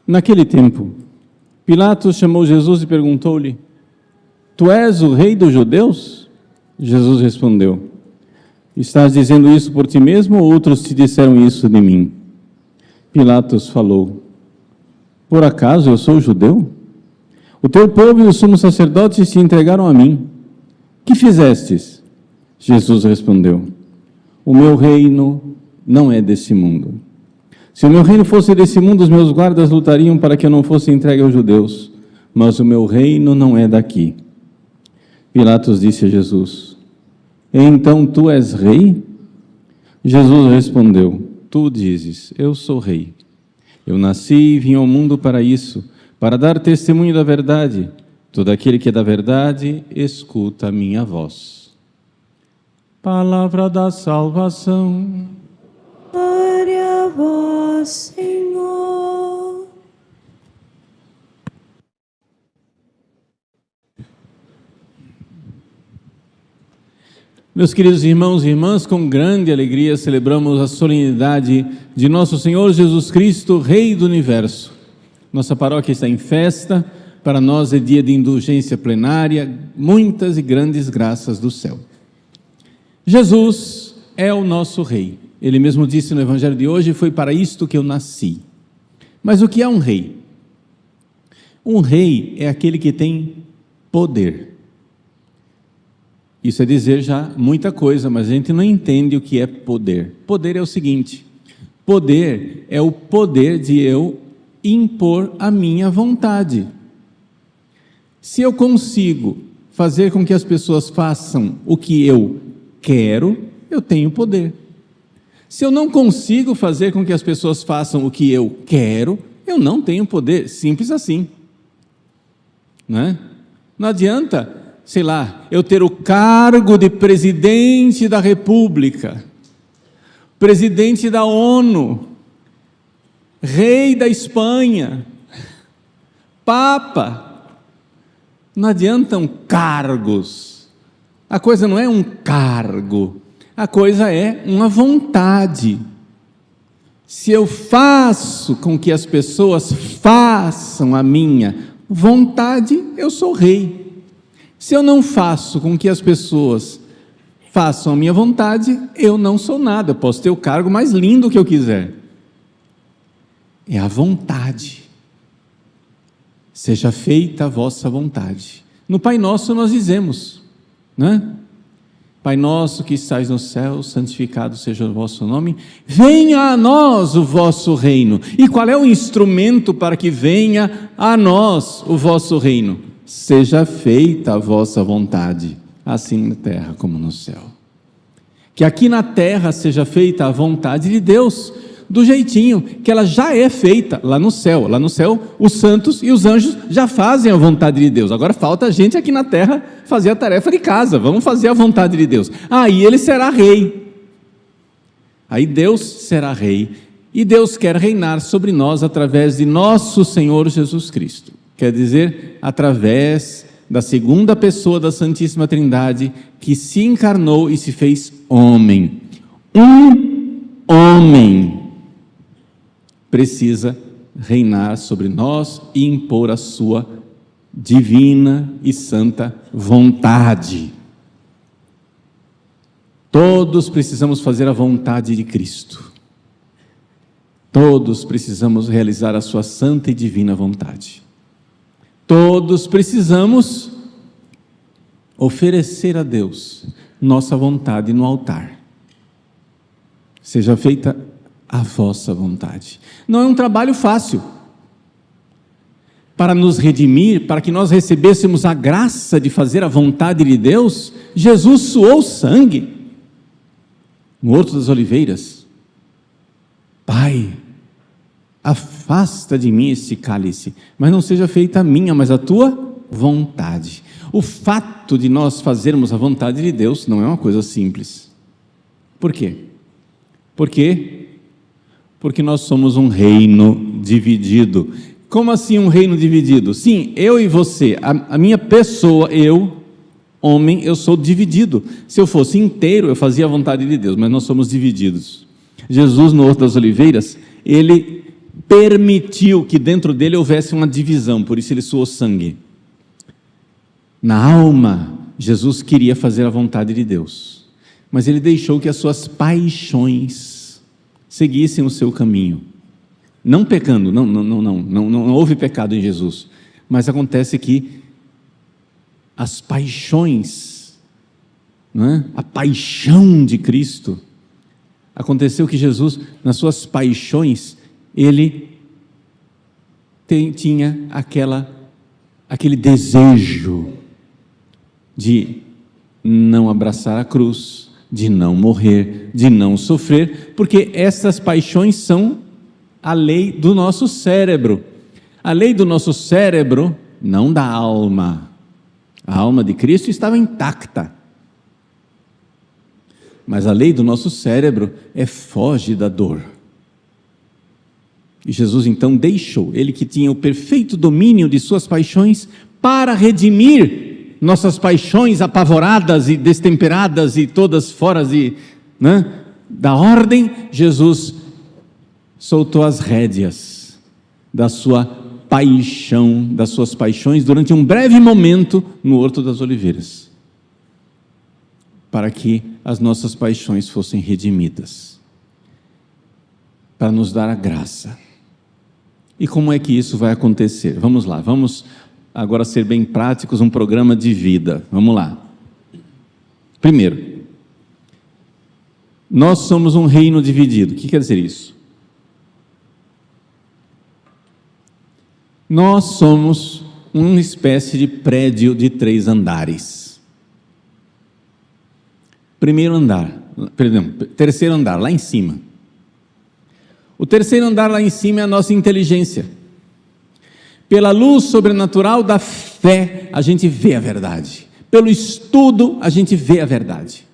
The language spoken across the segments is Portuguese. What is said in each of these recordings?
Naquele tempo, Pilatos chamou Jesus e perguntou-lhe: Tu és o rei dos judeus? Jesus respondeu: Estás dizendo isso por ti mesmo ou outros te disseram isso de mim? Pilatos falou: Por acaso eu sou judeu? O teu povo e os sumos sacerdotes te entregaram a mim. Que fizestes? Jesus respondeu: O meu reino não é desse mundo. Se o meu reino fosse desse mundo, os meus guardas lutariam para que eu não fosse entregue aos judeus, mas o meu reino não é daqui. Pilatos disse a Jesus: Então tu és rei? Jesus respondeu: Tu dizes, eu sou rei. Eu nasci e vim ao mundo para isso, para dar testemunho da verdade. Todo aquele que é da verdade, escuta a minha voz. Palavra da salvação. Glória a vós, Senhor. Meus queridos irmãos e irmãs, com grande alegria celebramos a solenidade de nosso Senhor Jesus Cristo, Rei do Universo. Nossa paróquia está em festa, para nós é dia de indulgência plenária, muitas e grandes graças do céu. Jesus é o nosso Rei. Ele mesmo disse no Evangelho de hoje: foi para isto que eu nasci. Mas o que é um rei? Um rei é aquele que tem poder. Isso é dizer já muita coisa, mas a gente não entende o que é poder. Poder é o seguinte: poder é o poder de eu impor a minha vontade. Se eu consigo fazer com que as pessoas façam o que eu quero, eu tenho poder. Se eu não consigo fazer com que as pessoas façam o que eu quero, eu não tenho poder. Simples assim. Não adianta, sei lá, eu ter o cargo de presidente da República, presidente da ONU, rei da Espanha, papa. Não adiantam cargos. A coisa não é um cargo. A coisa é uma vontade. Se eu faço com que as pessoas façam a minha vontade, eu sou rei. Se eu não faço com que as pessoas façam a minha vontade, eu não sou nada. Eu posso ter o cargo mais lindo que eu quiser. É a vontade. Seja feita a vossa vontade. No Pai Nosso nós dizemos, Pai nosso que estais no céu, santificado seja o vosso nome, venha a nós o vosso reino. E qual é o instrumento para que venha a nós o vosso reino? Seja feita a vossa vontade, assim na terra como no céu. Que aqui na terra seja feita a vontade de Deus, do jeitinho que ela já é feita lá no céu. Lá no céu, os santos e os anjos já fazem a vontade de Deus. Agora falta a gente aqui na terra fazer a tarefa de casa. Vamos fazer a vontade de Deus. Aí ele será rei. Aí Deus será rei. E Deus quer reinar sobre nós através de nosso Senhor Jesus Cristo. Quer dizer, através da segunda pessoa da Santíssima Trindade, que se encarnou e se fez homem. Um homem precisa reinar sobre nós e impor a sua divina e santa vontade. Todos precisamos fazer a vontade de Cristo. Todos precisamos realizar a sua santa e divina vontade. Todos precisamos oferecer a Deus nossa vontade no altar. Seja feita a vossa vontade. Não é um trabalho fácil. Para nos redimir, para que nós recebêssemos a graça de fazer a vontade de Deus, Jesus suou sangue no Horto das Oliveiras. Pai, afasta de mim este cálice, mas não seja feita a minha, mas a tua vontade. O fato de nós fazermos a vontade de Deus não é uma coisa simples. Por quê? Porque nós somos um reino dividido. Como assim um reino dividido? Sim, eu e você, a minha pessoa, eu, homem, eu sou dividido. Se eu fosse inteiro, eu fazia a vontade de Deus, mas nós somos divididos. Jesus, no Horto das Oliveiras, ele permitiu que dentro dele houvesse uma divisão, por isso ele suou sangue. Na alma, Jesus queria fazer a vontade de Deus, mas ele deixou que as suas paixões seguissem o seu caminho. Não pecando, não houve pecado em Jesus, mas acontece que as paixões, não é? A paixão de Cristo, aconteceu que Jesus, nas suas paixões, ele tinha aquele desejo de não abraçar a cruz, de não morrer, de não sofrer, porque essas paixões são a lei do nosso cérebro. A lei do nosso cérebro, não da alma. A alma de Cristo estava intacta. Mas a lei do nosso cérebro foge da dor. E Jesus então deixou, ele que tinha o perfeito domínio de suas paixões, para redimir nossas paixões apavoradas e destemperadas e todas fora da ordem. Jesus soltou as rédeas da sua paixão, das suas paixões, durante um breve momento no Horto das Oliveiras, para que as nossas paixões fossem redimidas, para nos dar a graça. E como é que isso vai acontecer? Vamos lá, vamos agora ser bem práticos, um programa de vida. Vamos lá. Primeiro, nós somos um reino dividido. O que quer dizer isso? Nós somos uma espécie de prédio de 3 andares. Terceiro andar, lá em cima. O terceiro andar lá em cima é a nossa inteligência. Pela luz sobrenatural da fé, a gente vê a verdade. Pelo estudo, a gente vê a verdade.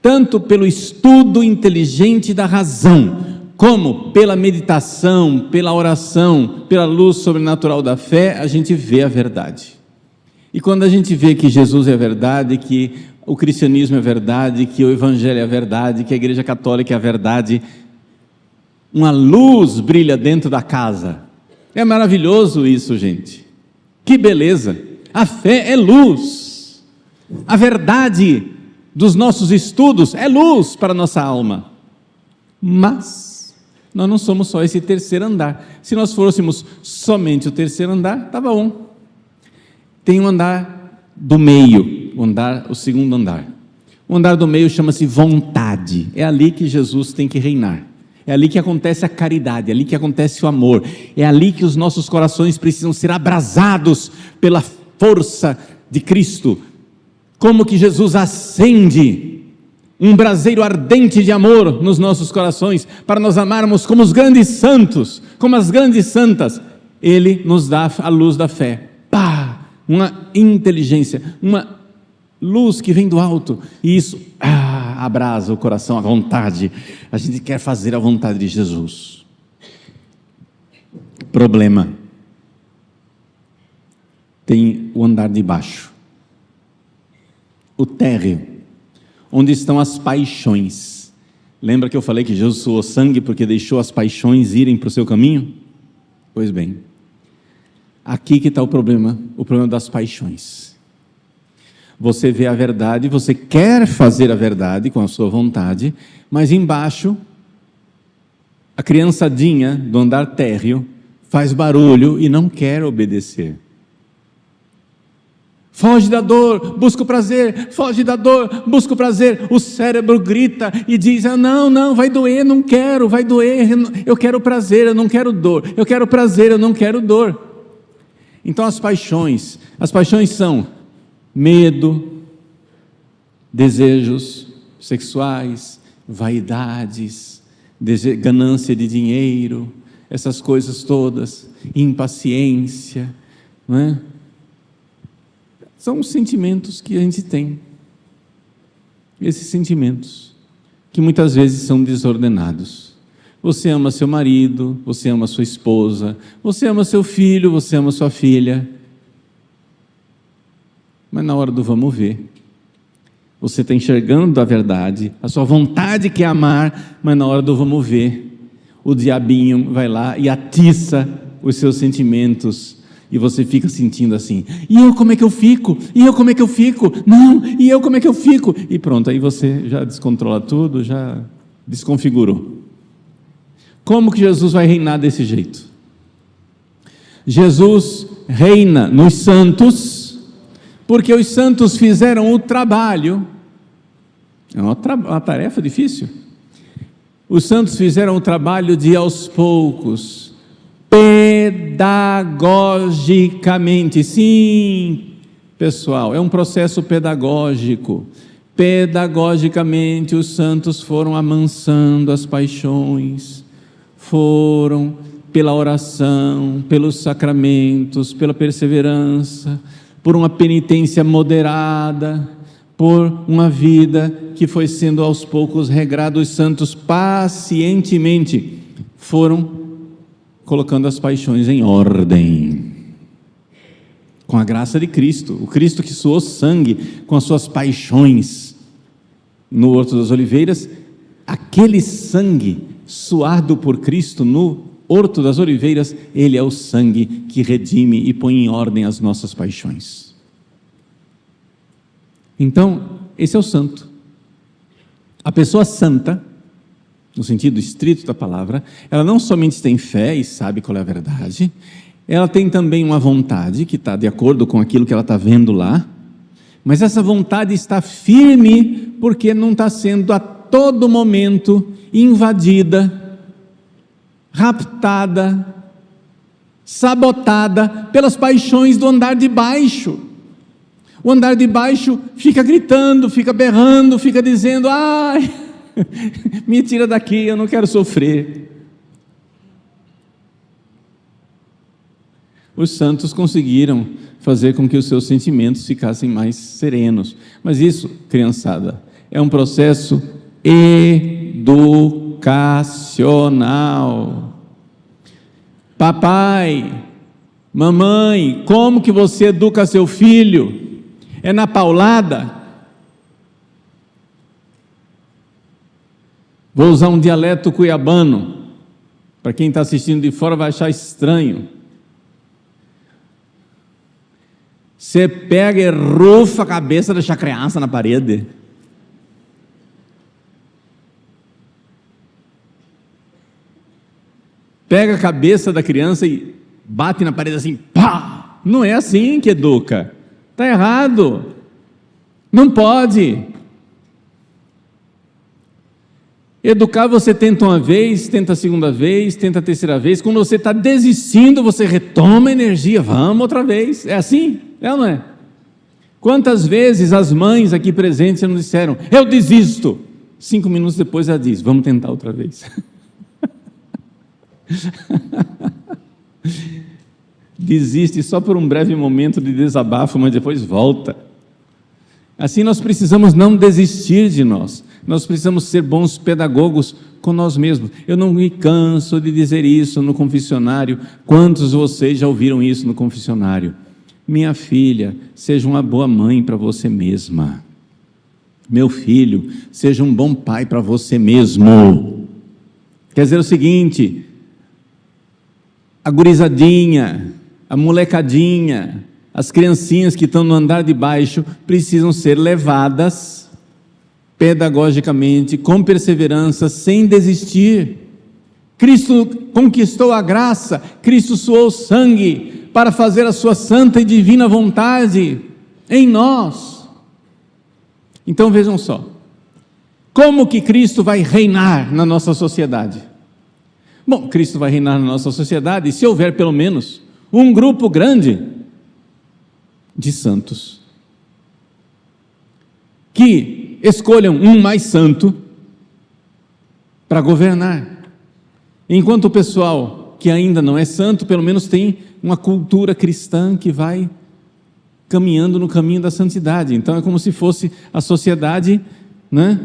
Tanto pelo estudo inteligente da razão, como pela meditação, pela oração, pela luz sobrenatural da fé, a gente vê a verdade. E quando a gente vê que Jesus é a verdade, que o cristianismo é a verdade, que o evangelho é a verdade, que a igreja católica é a verdade, uma luz brilha dentro da casa. É maravilhoso isso, gente. Que beleza! A fé é luz. A verdade dos nossos estudos é luz para a nossa alma. Mas nós não somos só esse terceiro andar. Se nós fôssemos somente o terceiro andar, estava bom. Tem um andar do meio, o segundo andar. O andar do meio chama-se vontade. É ali que Jesus tem que reinar. É ali que acontece a caridade, é ali que acontece o amor, é ali que os nossos corações precisam ser abrasados pela força de Cristo. Como que Jesus acende um braseiro ardente de amor nos nossos corações, para nós amarmos como os grandes santos, como as grandes santas. Ele nos dá a luz da fé, uma inteligência, uma luz que vem do alto, e isso abrasa o coração, a vontade. A gente quer fazer a vontade de Jesus. Problema: tem o andar de baixo, o térreo, onde estão as paixões. Lembra que eu falei que Jesus suou sangue porque deixou as paixões irem para o seu caminho? Pois bem, aqui que está o problema das paixões. Você vê a verdade, você quer fazer a verdade com a sua vontade, mas embaixo, a criançadinha do andar térreo faz barulho e não quer obedecer. Foge da dor, busca o prazer, foge da dor, busca o prazer. O cérebro grita e diz: não, vai doer, não quero, vai doer, eu quero prazer, eu não quero dor, eu quero prazer, eu não quero dor. Então as paixões são medo, desejos sexuais, vaidades, ganância de dinheiro, essas coisas todas, impaciência, não é? São os sentimentos que a gente tem, esses sentimentos, que muitas vezes são desordenados. Você ama seu marido, você ama sua esposa, você ama seu filho, você ama sua filha, mas na hora do vamos ver, você está enxergando a verdade, a sua vontade quer amar, mas na hora do vamos ver, o diabinho vai lá e atiça os seus sentimentos, e você fica sentindo assim, e eu como é que eu fico? E eu como é que eu fico? Não, e eu como é que eu fico? E pronto, aí você já descontrola tudo, já desconfigurou. Como que Jesus vai reinar desse jeito? Jesus reina nos santos, porque os santos fizeram o trabalho. É uma tarefa difícil. Os santos fizeram o trabalho de, aos poucos, pedagogicamente, sim, pessoal, é um processo pedagógico. Pedagogicamente, os santos foram amansando as paixões, foram pela oração, pelos sacramentos, pela perseverança, por uma penitência moderada, por uma vida que foi sendo aos poucos regrada. Os santos pacientemente foram colocando as paixões em ordem, com a graça de Cristo, o Cristo que suou sangue com as suas paixões no Horto das Oliveiras. Aquele sangue suado por Cristo no Horto das Oliveiras, ele é o sangue que redime e põe em ordem as nossas paixões. Então, esse é o santo. A pessoa santa, no sentido estrito da palavra, ela não somente tem fé e sabe qual é a verdade, ela tem também uma vontade que está de acordo com aquilo que ela está vendo lá, mas essa vontade está firme porque não está sendo a todo momento invadida, raptada, sabotada pelas paixões do andar de baixo. O andar de baixo fica gritando, fica berrando, fica dizendo: ai, me tira daqui, eu não quero sofrer. Os santos conseguiram fazer com que os seus sentimentos ficassem mais serenos. Mas isso, criançada, é um processo educacional. Papai, mamãe, como que você educa seu filho? É na paulada? Vou usar um dialeto cuiabano, para quem está assistindo de fora vai achar estranho. Você pega e rufa a cabeça dessa criança na parede. Pega a cabeça da criança e bate na parede assim, pá! Não é assim que educa. Está errado. Não pode. Educar você tenta uma vez, tenta a segunda vez, tenta a terceira vez. Quando você está desistindo, você retoma a energia. Vamos outra vez. É assim? É ou não é? Quantas vezes as mães aqui presentes nos disseram: eu desisto. 5 minutos depois ela diz: vamos tentar outra vez. Desiste só por um breve momento de desabafo, mas depois volta. Assim nós precisamos não desistir de nós. Nós precisamos ser bons pedagogos com nós mesmos. Eu não me canso de dizer isso no confessionário. Quantos de vocês já ouviram isso no confessionário? Minha filha, seja uma boa mãe para você mesma. Meu filho, seja um bom pai para você mesmo. Quer dizer o seguinte: a gurizadinha, a molecadinha, as criancinhas que estão no andar de baixo precisam ser levadas pedagogicamente, com perseverança, sem desistir. Cristo conquistou a graça, Cristo suou sangue para fazer a sua santa e divina vontade em nós. Então vejam só, como que Cristo vai reinar na nossa sociedade? Bom, Cristo vai reinar na nossa sociedade se houver pelo menos um grupo grande de santos que escolham um mais santo para governar, enquanto o pessoal que ainda não é santo, pelo menos tem uma cultura cristã que vai caminhando no caminho da santidade. Então é como se fosse a sociedade, né?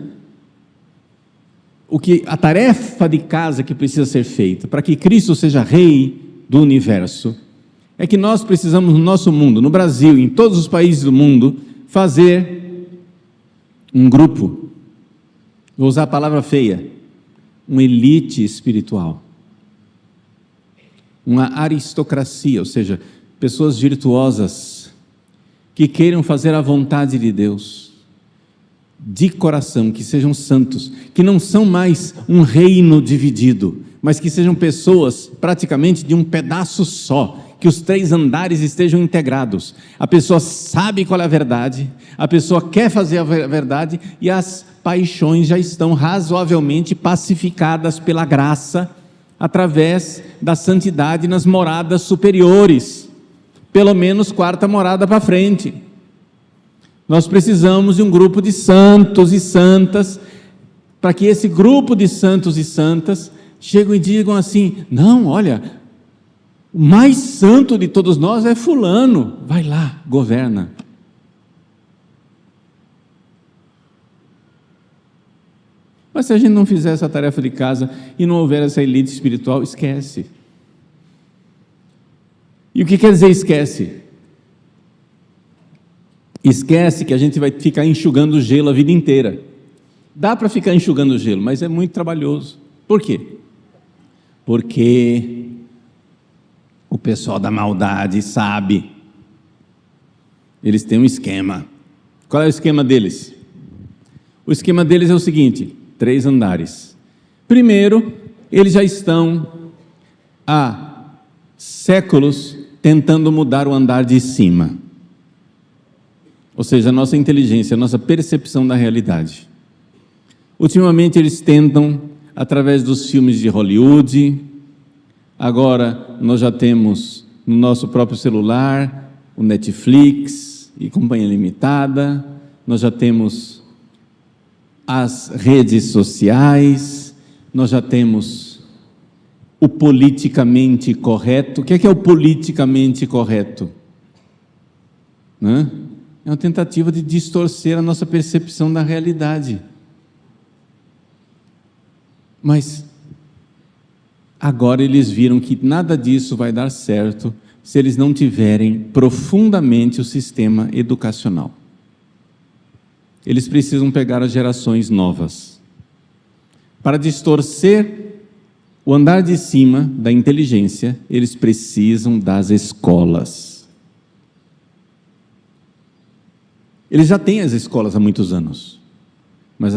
A tarefa de casa que precisa ser feita para que Cristo seja rei do universo é que nós precisamos, no nosso mundo, no Brasil, em todos os países do mundo, fazer um grupo, vou usar a palavra feia, uma elite espiritual. uma aristocracia, ou seja, pessoas virtuosas que queiram fazer a vontade de Deus, de coração, que sejam santos, que não são mais um reino dividido, mas que sejam pessoas praticamente de um pedaço só, que os 3 andares estejam integrados. A pessoa sabe qual é a verdade, a pessoa quer fazer a verdade e as paixões já estão razoavelmente pacificadas pela graça, através da santidade nas moradas superiores, pelo menos 4ª morada para frente. Nós precisamos de um grupo de santos e santas, para que esse grupo de santos e santas cheguem e digam assim: não, olha, o mais santo de todos nós é fulano, vai lá, governa. Mas se a gente não fizer essa tarefa de casa e não houver essa elite espiritual, esquece. E o que quer dizer esquece? Esquece que a gente vai ficar enxugando gelo a vida inteira. Dá para ficar enxugando gelo, mas é muito trabalhoso. Por quê? Porque o pessoal da maldade sabe. Eles têm um esquema. Qual é o esquema deles? O esquema deles é o seguinte: 3 andares. Primeiro, eles já estão há séculos tentando mudar o andar de cima. Ou seja, a nossa inteligência, a nossa percepção da realidade. Ultimamente eles tentam, através dos filmes de Hollywood, agora nós já temos no nosso próprio celular o Netflix e Companhia Limitada, nós já temos as redes sociais, nós já temos o politicamente correto. O que é o politicamente correto? É uma tentativa de distorcer a nossa percepção da realidade. Mas agora eles viram que nada disso vai dar certo se eles não tiverem profundamente o sistema educacional. Eles precisam pegar as gerações novas. Para distorcer o andar de cima da inteligência, eles precisam das escolas. Eles já têm as escolas há muitos anos, mas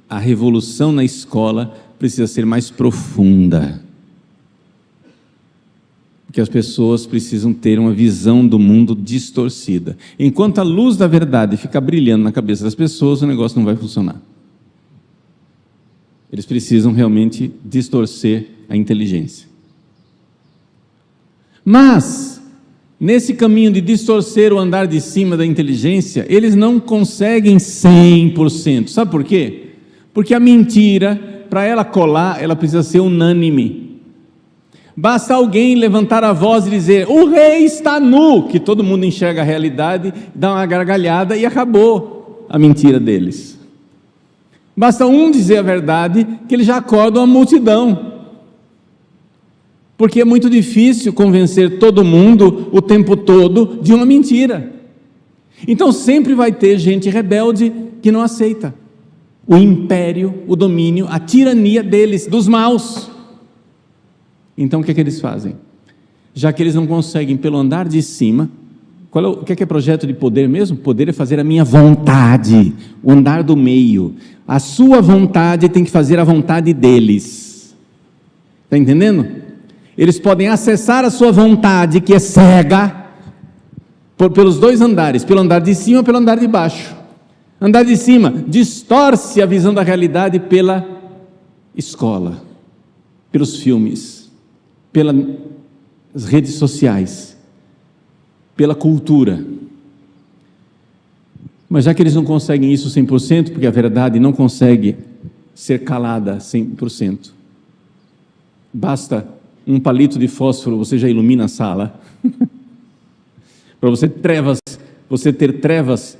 a revolução na escola precisa ser mais profunda. Porque as pessoas precisam ter uma visão do mundo distorcida. Enquanto a luz da verdade ficar brilhando na cabeça das pessoas, o negócio não vai funcionar. Eles precisam realmente distorcer a inteligência. Mas, nesse caminho de distorcer o andar de cima da inteligência, eles não conseguem 100%. Sabe por quê? Porque a mentira, para ela colar, ela precisa ser unânime. Basta alguém levantar a voz e dizer: o rei está nu, que todo mundo enxerga a realidade, dá uma gargalhada e acabou a mentira deles. Basta um dizer a verdade que eles já acordam a multidão. Porque é muito difícil convencer todo mundo o tempo todo de uma mentira. Então sempre vai ter gente rebelde que não aceita o império, o domínio, a tirania deles, dos maus. Então o que é que eles fazem? Já que eles não conseguem pelo andar de cima, o que é projeto de poder mesmo? Poder é fazer a minha vontade, o andar do meio. A sua vontade tem que fazer a vontade deles. Está entendendo? Eles podem acessar a sua vontade, que é cega, pelos 2 andares, pelo andar de cima e pelo andar de baixo. Andar de cima distorce a visão da realidade pela escola, pelos filmes, pelas redes sociais, pela cultura. Mas já que eles não conseguem isso 100%, porque a verdade não consegue ser calada 100%, basta um palito de fósforo, você já ilumina a sala. Para você ter trevas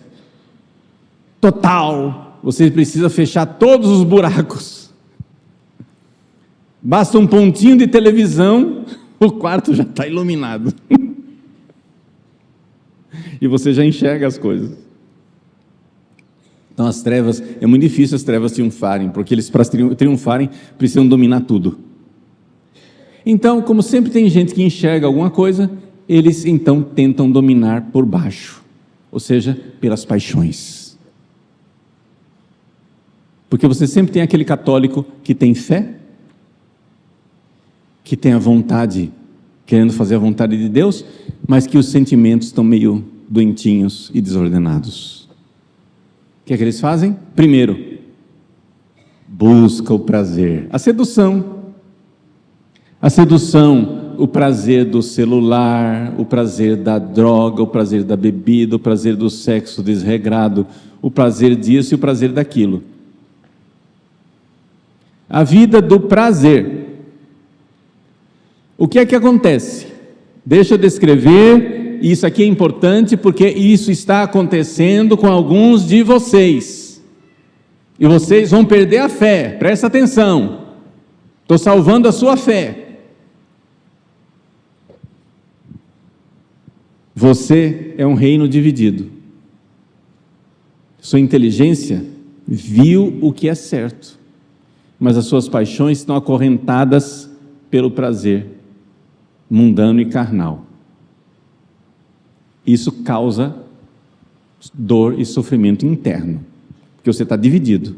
total, você precisa fechar todos os buracos. Basta um pontinho de televisão, o quarto já está iluminado. E você já enxerga as coisas. Então as trevas, é muito difícil as trevas triunfarem, porque eles, para triunfarem, precisam dominar tudo. Então, como sempre tem gente que enxerga alguma coisa, eles então tentam dominar por baixo, ou seja, pelas paixões. Porque você sempre tem aquele católico que tem fé, que tem a vontade, querendo fazer a vontade de Deus, mas que os sentimentos estão meio doentinhos e desordenados. O que é que eles fazem? Primeiro, busca o prazer, a sedução, o prazer do celular, o prazer da droga, o prazer da bebida, o prazer do sexo desregrado, o prazer disso e o prazer daquilo. A vida do prazer. O que é que acontece? Deixa eu descrever, isso aqui é importante porque isso está acontecendo com alguns de vocês. E vocês vão perder a fé, presta atenção. Estou salvando a sua fé. Você é um reino dividido. Sua inteligência viu o que é certo, mas as suas paixões estão acorrentadas pelo prazer mundano e carnal. Isso causa dor e sofrimento interno, porque você está dividido.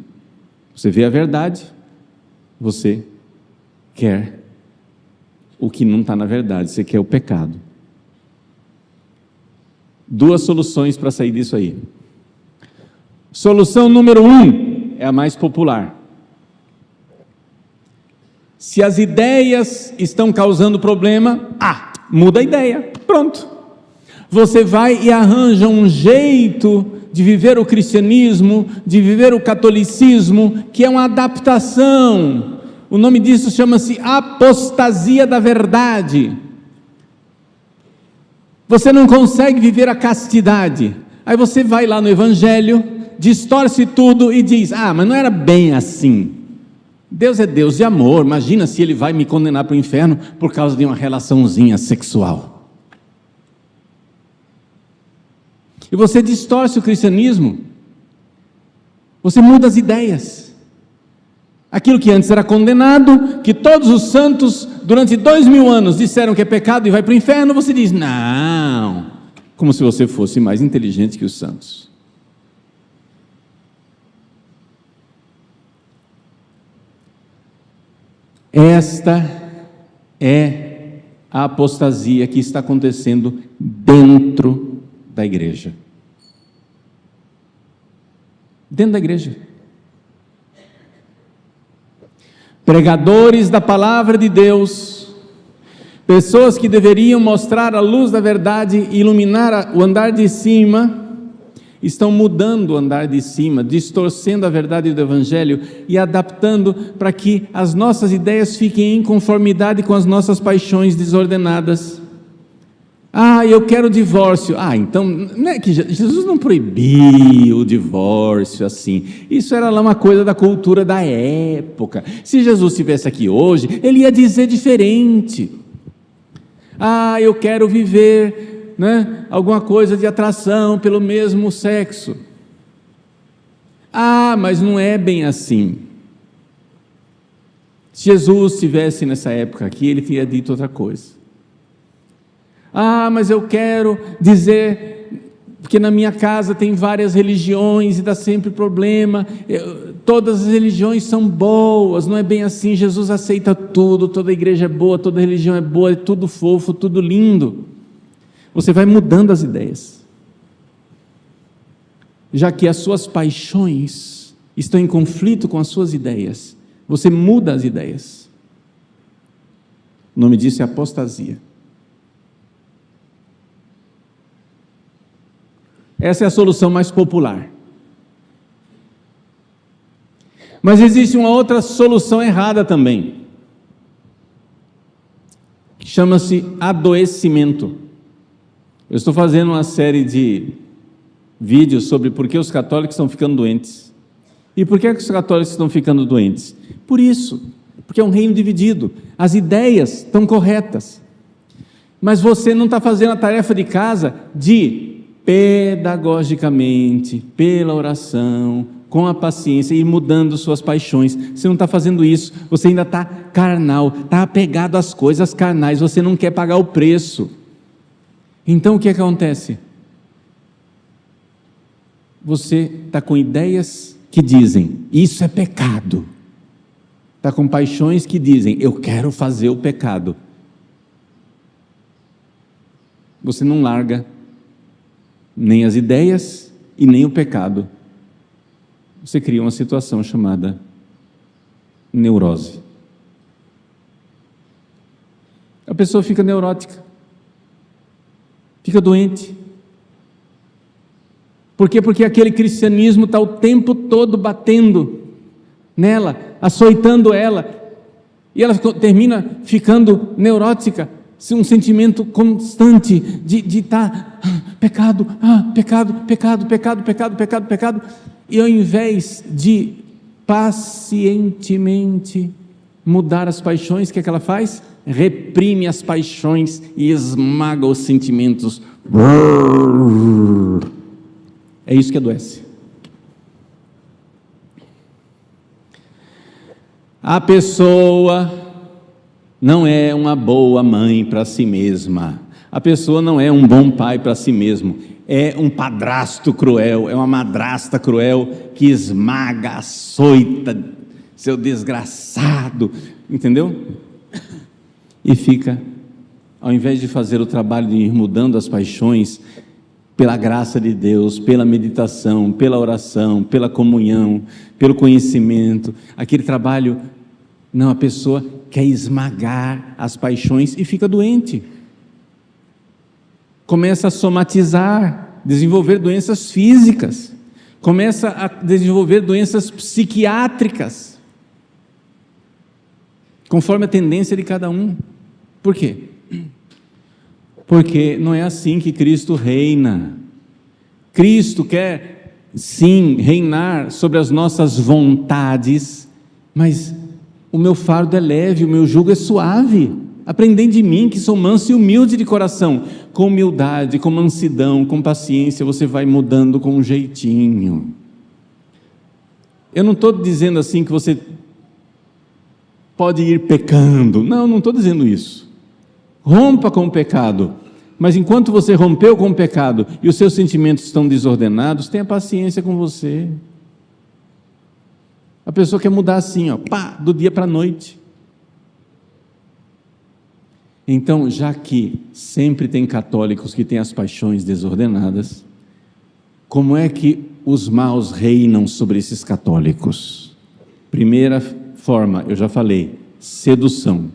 Você vê a verdade, você quer o que não está na verdade, você quer o pecado. Duas soluções para sair disso aí. Solução número 1 é a mais popular. Se as ideias estão causando problema, muda a ideia, pronto. Você vai e arranja um jeito de viver o cristianismo, de viver o catolicismo, que é uma adaptação. O nome disso chama-se apostasia da verdade. Você não consegue viver a castidade, aí você vai lá no evangelho, distorce tudo e diz, mas não era bem assim. Deus é Deus de amor, imagina se Ele vai me condenar para o inferno por causa de uma relaçãozinha sexual. E você distorce o cristianismo, você muda as ideias. Aquilo que antes era condenado, que todos os santos durante 2000 anos disseram que é pecado e vai para o inferno, você diz, não, como se você fosse mais inteligente que os santos. Esta é a apostasia que está acontecendo dentro da igreja. Dentro da igreja. Pregadores da palavra de Deus, pessoas que deveriam mostrar a luz da verdade e iluminar o andar de cima, estão mudando o andar de cima, distorcendo a verdade do Evangelho e adaptando para que as nossas ideias fiquem em conformidade com as nossas paixões desordenadas. Eu quero divórcio. Então, não é que Jesus não proibiu o divórcio assim. Isso era lá uma coisa da cultura da época. Se Jesus estivesse aqui hoje, ele ia dizer diferente. Eu quero viver, alguma coisa de atração pelo mesmo sexo. Mas não é bem assim. Se Jesus estivesse nessa época aqui, ele teria dito outra coisa. Mas eu quero dizer, porque na minha casa tem várias religiões e dá sempre problema, todas as religiões são boas, não é bem assim, Jesus aceita tudo, toda igreja é boa, toda religião é boa, é tudo fofo, tudo lindo. Você vai mudando as ideias, já que as suas paixões estão em conflito com as suas ideias, você muda as ideias. O nome disso é apostasia. Essa é a solução mais popular. Mas existe uma outra solução errada também, que chama-se adoecimento. Eu estou fazendo uma série de vídeos sobre por que os católicos estão ficando doentes. E por que os católicos estão ficando doentes? Por isso, porque é um reino dividido. As ideias estão corretas, mas você não está fazendo a tarefa de casa de pedagogicamente, pela oração, com a paciência, ir mudando suas paixões. Você não está fazendo isso, você ainda está carnal, está apegado às coisas carnais, você não quer pagar o preço. Então o que acontece? Você está com ideias que dizem, isso é pecado. Está com paixões que dizem, eu quero fazer o pecado. Você não larga nem as ideias e nem o pecado. Você cria uma situação chamada neurose. A pessoa fica neurótica, fica doente. Por quê? Porque aquele cristianismo está o tempo todo batendo nela, açoitando ela, e ela termina ficando neurótica, um sentimento constante de estar, pecado, pecado, e ao invés de pacientemente mudar as paixões, o que é que ela faz? Reprime as paixões e esmaga os sentimentos. É isso que adoece. A pessoa não é uma boa mãe para si mesma, a pessoa não é um bom pai para si mesmo, é um padrasto cruel, é uma madrasta cruel que esmaga, açoita, seu desgraçado, entendeu? E fica, ao invés de fazer o trabalho de ir mudando as paixões, pela graça de Deus, pela meditação, pela oração, pela comunhão, pelo conhecimento, aquele trabalho, não, a pessoa quer esmagar as paixões e fica doente. Começa a somatizar, desenvolver doenças físicas, começa a desenvolver doenças psiquiátricas, conforme a tendência de cada um. Por quê? Porque não é assim que Cristo reina. Cristo quer, sim, reinar sobre as nossas vontades, mas o meu fardo é leve, o meu jugo é suave. Aprendei de mim, que sou manso e humilde de coração. Com humildade, com mansidão, com paciência, você vai mudando com um jeitinho. Eu não estou dizendo assim que você pode ir pecando. Não estou dizendo isso. Rompa com o pecado, mas enquanto você rompeu com o pecado e os seus sentimentos estão desordenados, tenha paciência com você. A pessoa quer mudar assim, do dia para a noite. Então, já que sempre tem católicos que têm as paixões desordenadas, como é que os maus reinam sobre esses católicos? Primeira forma, eu já falei, sedução.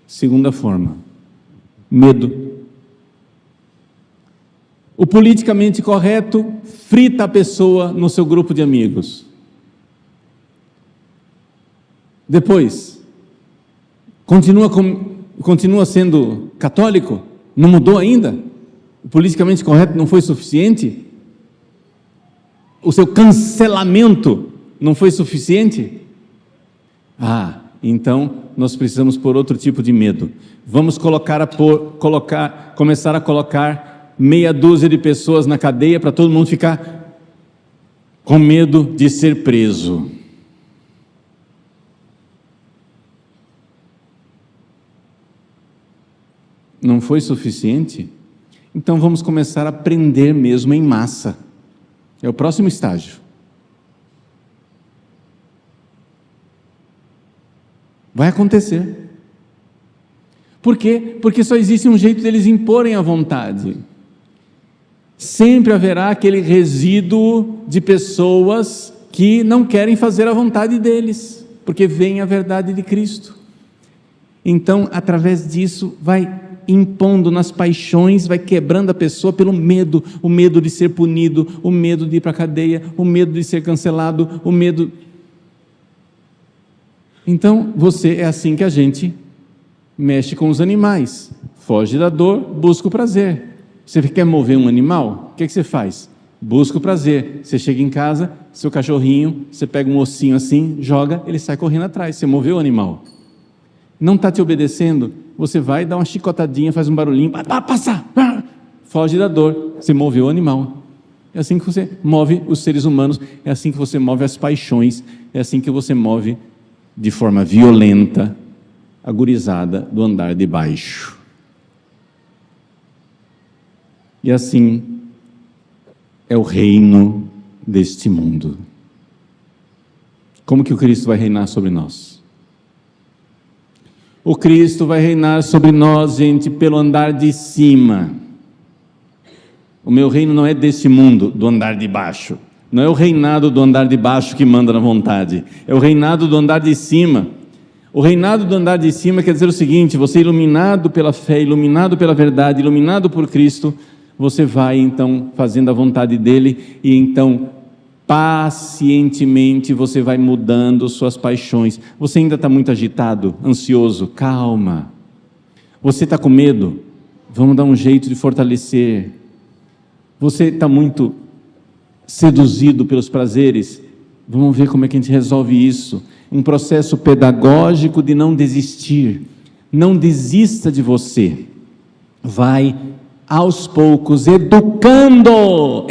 Segunda forma, medo. O politicamente correto frita a pessoa no seu grupo de amigos. Depois, continua sendo católico? Não mudou ainda? O politicamente correto não foi suficiente? O seu cancelamento não foi suficiente? Então nós precisamos pôr outro tipo de medo. Vamos começar a colocar meia dúzia de pessoas na cadeia para todo mundo ficar com medo de ser preso. Não foi suficiente? Então vamos começar a prender mesmo em massa. É o próximo estágio. Vai acontecer. Por quê? Porque só existe um jeito deles imporem a vontade. Sempre haverá aquele resíduo de pessoas que não querem fazer a vontade deles, porque veem a verdade de Cristo. Então, através disso, vai impondo nas paixões, vai quebrando a pessoa pelo medo, o medo de ser punido, o medo de ir para a cadeia, o medo de ser cancelado, o medo... Então, é assim que a gente mexe com os animais. Foge da dor, busca o prazer. Você quer mover um animal? O que você faz? Busca o prazer. Você chega em casa, seu cachorrinho, você pega um ossinho assim, joga, ele sai correndo atrás. Você moveu o animal. Não está te obedecendo? Você vai dar uma chicotadinha, faz um barulhinho, passa, foge da dor. Você moveu o animal. É assim que você move os seres humanos, é assim que você move as paixões, é assim que você move de forma violenta a gurizada do andar de baixo. E assim é o reino deste mundo. Como que o Cristo vai reinar sobre nós? O Cristo vai reinar sobre nós, gente, pelo andar de cima. O meu reino não é deste mundo, do andar de baixo. Não é o reinado do andar de baixo que manda na vontade. É o reinado do andar de cima. O reinado do andar de cima quer dizer o seguinte: você iluminado pela fé, iluminado pela verdade, iluminado por Cristo, você vai então fazendo a vontade dele e então pacientemente você vai mudando suas paixões. Você ainda está muito agitado, ansioso? Calma. Você está com medo? Vamos dar um jeito de fortalecer. Você está muito seduzido pelos prazeres? Vamos ver como é que a gente resolve isso. Um processo pedagógico de não desistir. Não desista de você. Vai aos poucos educando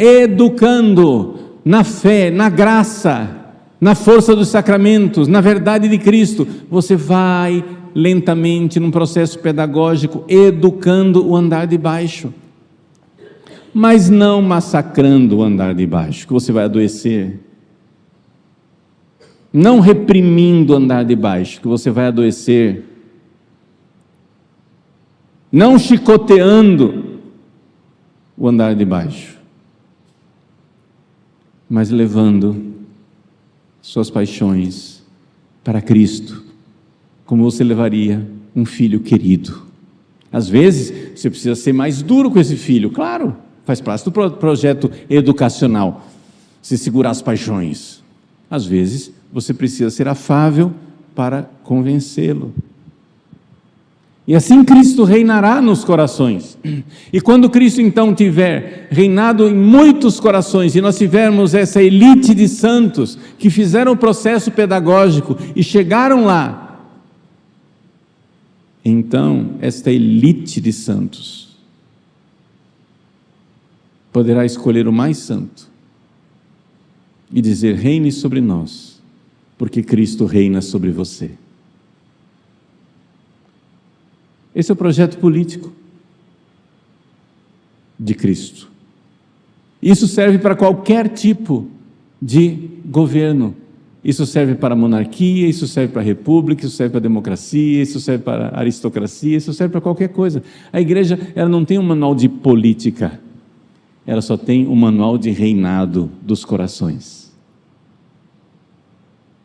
na fé, na graça, na força dos sacramentos, na verdade de Cristo. Você vai lentamente num processo pedagógico educando o andar de baixo, mas não massacrando o andar de baixo, que você vai adoecer. Não reprimindo o andar de baixo, que você vai adoecer. Não chicoteando o andar de baixo, mas levando suas paixões para Cristo, como você levaria um filho querido. Às vezes, você precisa ser mais duro com esse filho, claro, faz parte do projeto educacional, se segurar as paixões. Às vezes, você precisa ser afável para convencê-lo. E assim Cristo reinará nos corações. E quando Cristo então tiver reinado em muitos corações, e nós tivermos essa elite de santos que fizeram o processo pedagógico e chegaram lá, então esta elite de santos poderá escolher o mais santo e dizer: reine sobre nós, porque Cristo reina sobre você. Esse é o projeto político de Cristo. Isso serve para qualquer tipo de governo. Isso serve para a monarquia, isso serve para a república, isso serve para a democracia, isso serve para a aristocracia, isso serve para qualquer coisa. A igreja, ela não tem um manual de política, ela só tem um manual de reinado dos corações.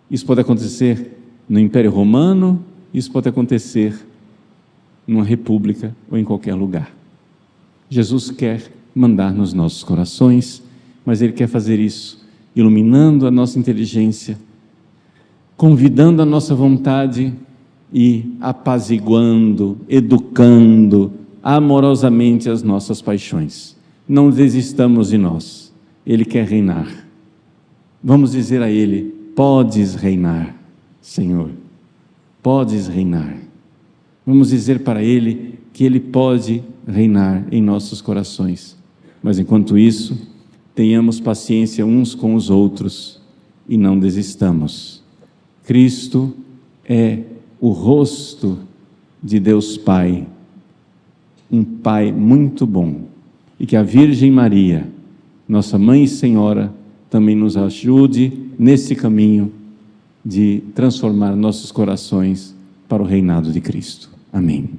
Isso pode acontecer no Império Romano, isso pode acontecer numa república ou em qualquer lugar. Jesus quer mandar nos nossos corações, mas Ele quer fazer isso iluminando a nossa inteligência, convidando a nossa vontade e apaziguando, educando amorosamente as nossas paixões. Não desistamos de nós. Ele quer reinar. Vamos dizer a Ele: podes reinar, Senhor, podes reinar. Vamos dizer para Ele que Ele pode reinar em nossos corações. Mas enquanto isso, tenhamos paciência uns com os outros e não desistamos. Cristo é o rosto de Deus Pai, um Pai muito bom. E que a Virgem Maria, nossa Mãe e Senhora, também nos ajude nesse caminho de transformar nossos corações para o reinado de Cristo. Amém.